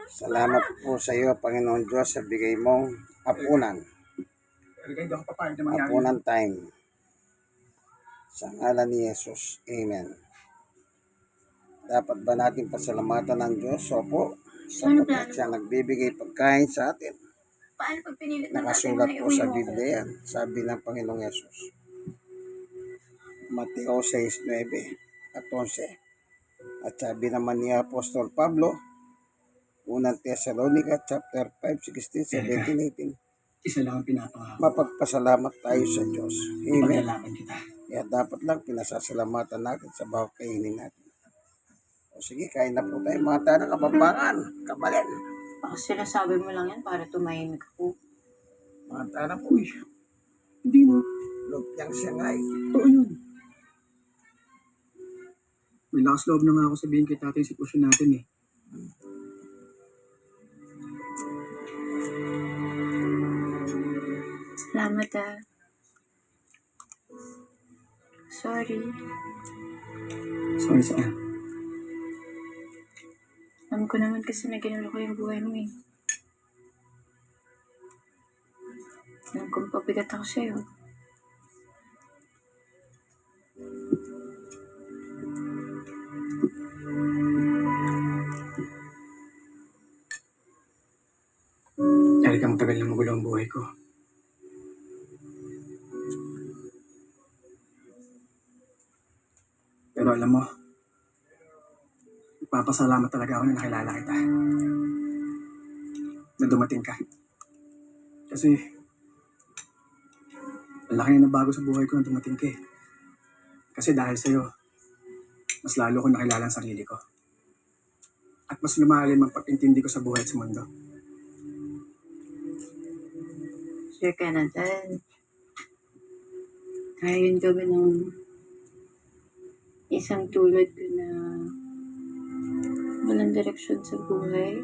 Salamat po sa iyo, Panginoon Diyos, sa bigay mong hapunan. Hapunan time. Sa ngalan ni Jesus. Amen. Dapat ba natin pasalamatan ng Diyos? Opo. Sapagkat siya nagbibigay pagkain sa atin. Paano pag pinilit ng Nakasulat po sa Biblia yan. Sabi ng Panginoong Jesus. Mateo 6:9 at 11. At sabi naman ni Apostol Pablo, Unang Thessalonica chapter 5:16, 17, 18. Isa lang ang pinapangako. Mapagpasalamat tayo sa Diyos. Amen. Paglalaban kita. Kaya dapat lang pinasasalamatan natin sa bawat kainin natin. O sige, kain na po tayo mga tanang kapampangan. Kabalin. Baka sinasabi mo lang yan para tumahimik ako. Mga tanang po eh. Hindi mo. Lumpiang siyangay. Totoo yun. May lakas loob na nga ako sabihin kay tatay yung sitwasyon natin eh. Salamat ah. Sorry. Sorry saan? Alam ko naman kasi na ginulo ko yung buhay mo eh. Alam kong pabigat ako sa'yo. Dahil kang tagal na magulo ang buhay ko. Pero alam mo, ipapasalamat talaga ako na nakilala kita. Na dumating ka. Kasi, ang laki na bago sa buhay ko na dumating ka eh. Kasi dahil sa'yo, mas lalo ko nakilala ang sarili ko. At mas lumalim ang pag-intindi ko sa buhay at sa mundo. Sure ka na dyan. Kaya yun gawin ng isang tulad ko na walang direksyon sa buhay.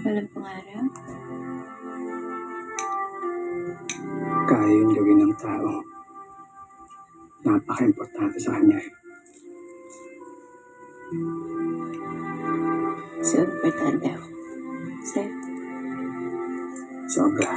Walang pangarap. Kaya yun gawin ng tao. Napaka-importante sa kanya. So, importante ako. Sa'yo. Sobra.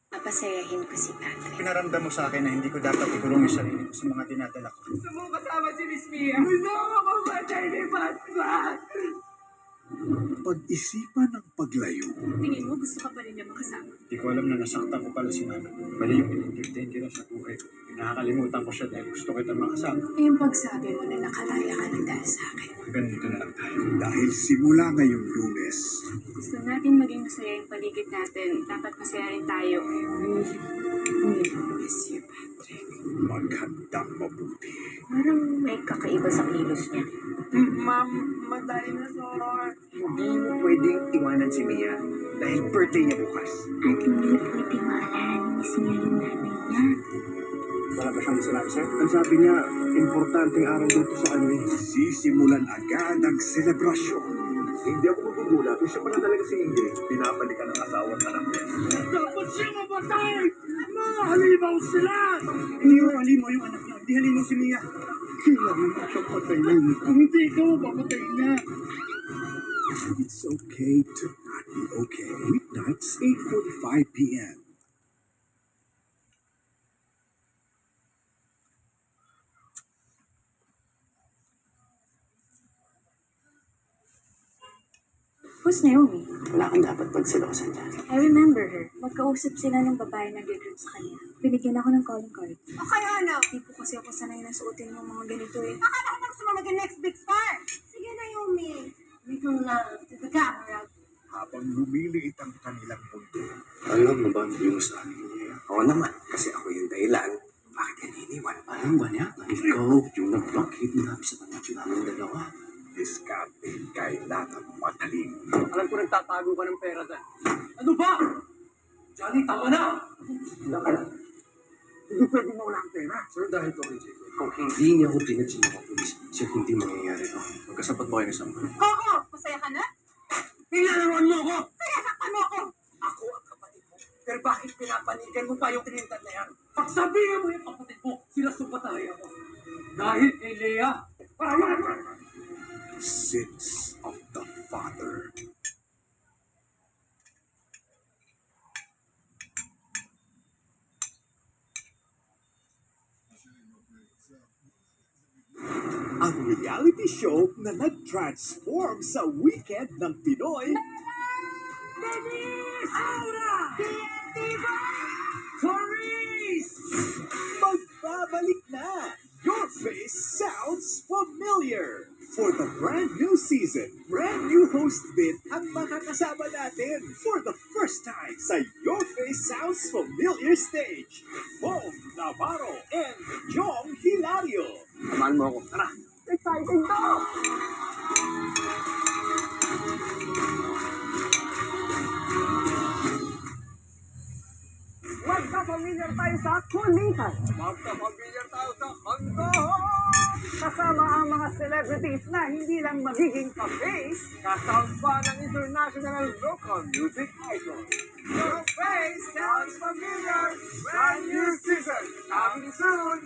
Papasayahin ko si Patrick. Pinaramdam mo sa akin na hindi ko dapat ikulong yung sarili ko sa mga dinadala ko. Gusto mo kasama si Miss Mia? Gusto mo mamatay ni Batman! Pag-isipan ng paglayo. Tingin mo, gusto ka pa rin niya makasama? Hindi ko alam na nasaktan ko pala si Nana. Mali yung in-entertain kita sa buhay ko. Nakakalimutan ko siya dahil gusto kita makasama. Yung pagsabi mo na nakalaya ka ng dahil sa akin. Ganito na lang tayo. Dahil simula ngayong Lunes, Gusto natin maging masaya yung paligid natin. Dapat masaya rin tayo. Miss you, Patrick. maghandang mabuti. Parang may kakaiba sa kilos niya. Ma'am, madali na sor. Hindi mo pwedeng iwanan si Mia dahil birthday niya bukas. At hindi pwede maalala ni Miss Mia yung nanay niya. Wala ba siyang sinabi sa'yo? Ang sabi niya, importanteng araw dito sa kanya. Sisimulan agad ang selebrasyon. Hindi ako magugulat kung siya pala talaga si Ingrid. Pinapalikan ng asawa at anak niya. Dapat siya mamatay! Mga halimaw sila! Hindi mo halimaw yung anak niya. Hindi halimaw si Mia. Kailangan mo siyang patayin. Kung hindi ikaw, papatay na. It's okay to not be okay. Weeknights, 8:45 p.m. Who's Naomi? Wala kang dapat pagsilosan dyan. I remember her. Magkausap sila ng babae na nag-recruit sa kanya. Binigyan ako ng calling card. O kaya ano? Hindi po kasi ako sanay na suotin ng mga ganito eh. Akala ko na gusto mo maging next big star. Sige na, Yumi. Dito lang, to the camera. Habang lumiliit ang kanilang mundo, Alam mo ba ang view sa akin niya? Oo naman, kasi ako yung dahilan. Bakit yan iniwan? Alam ba niya? Ikaw yung nag-kidnap sa kanya namin dalawa. diskarte kailangan matalim. Alam ko nagtatago ka ng pera dyan. Ano ba? Johnny, tama na! Naka lang. Hindi pwede mawala ang pera. Sir, dahil to kay Jacob. Kung hindi niya ako pinag sa mga polis, siya hindi mangyayari to. Magkasapat ba kayo ng sampa? Oo, masaya ka na? Pinalaruan mo ako! Kaya saktan mo ako. Ako ang kapatid mo. Pero bakit pinapanigan mo pa yung tinintad na yan? Pagsabihin mo yung kapatid mo, sila sumpatahay ako. Dahil kay Lea. Sins of the Father. Ang reality show na nag-transform sa weekend ng Pinoy. Dennis! Aura! Diva! Clarice! Magbabalik na! Your face sounds familiar! For the brand new season, brand new host din ang makakasama natin for the first time sa Your Face Sounds Familiar stage. Bong Navarro and Jong Hilario. Samahan mo ako. Tara! Exciting to! Magka-familiar tayo sa kulitan. Magkapamilya tayo sa kanta! Kasama ang mga celebrities na hindi lang magiging ka-face, Kasama pa ng international local music icon. Your face sounds familiar. Brand new season coming soon.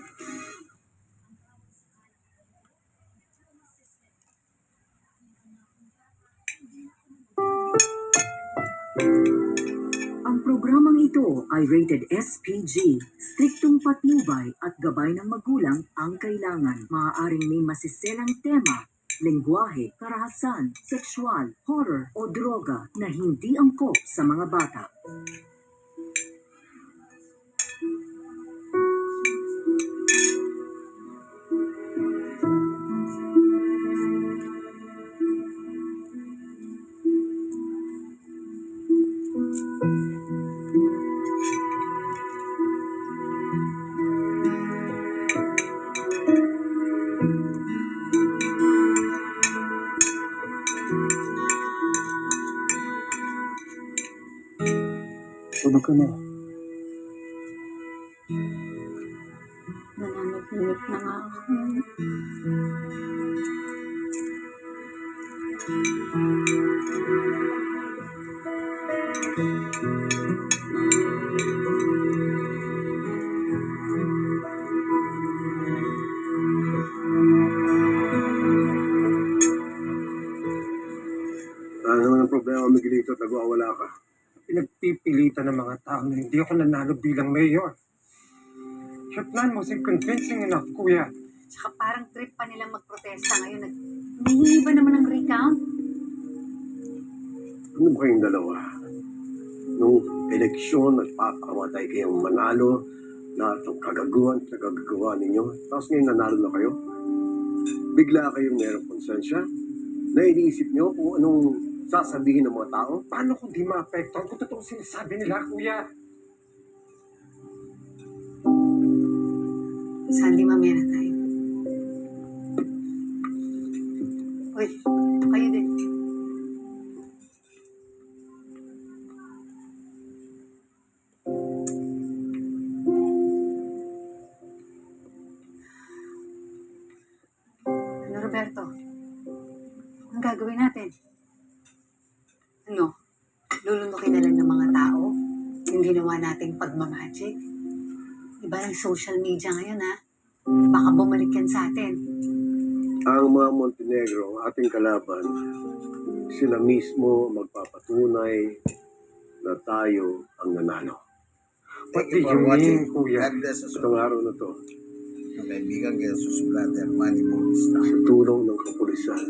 Ang programang ito ay rated SPG. Striktong patnubay at gabay ng magulang ang kailangan. Maaaring may masiselang tema, lengguwahe, karahasan, sexual, horror o droga na hindi angkop sa mga bata. Tulog ka na. Nananaginip na nga ako. Ano naman ang problema, Miguelito, at nagwawala ka? Pinagpipilitan ng mga tao na hindi ako nanalo bilang mayor. Your plan wasn't convincing enough, kuya. Tsaka parang trip pa nilang magprotesta ngayon. Nahihingi ba naman ng recount? Ano ba kayong dalawa? Nung eleksyon, nagpapakamatay kayong manalo, lahat ng kagaguhan, nagagagawa ninyo, tapos ngayon nanalo na kayo? Bigla kayong merong konsensya? Na iniisip nyo kung anong sasabihin ng mga tao? Paano kung di maapektuhan kung totoong sinasabi nila, kuya? Sandy, mamaya na tayo. Uy, kayo din. Ano, Roberto? Anong gagawin natin? Ano? Lulundukin na lang ng mga tao? Yung ginawa nating pagmamagic? Iba ng social media ngayon, ha? Baka bumalik yan sa atin. Ang mga Montenegro, ang ating kalaban, sila mismo magpapatunay na tayo ang nanalo. Thank you for watching. Kuya? God bless us Itong all. araw na to, Ang kaibigan Jesus Blatter, Manny Bautista. sa tulong ng kapulisan,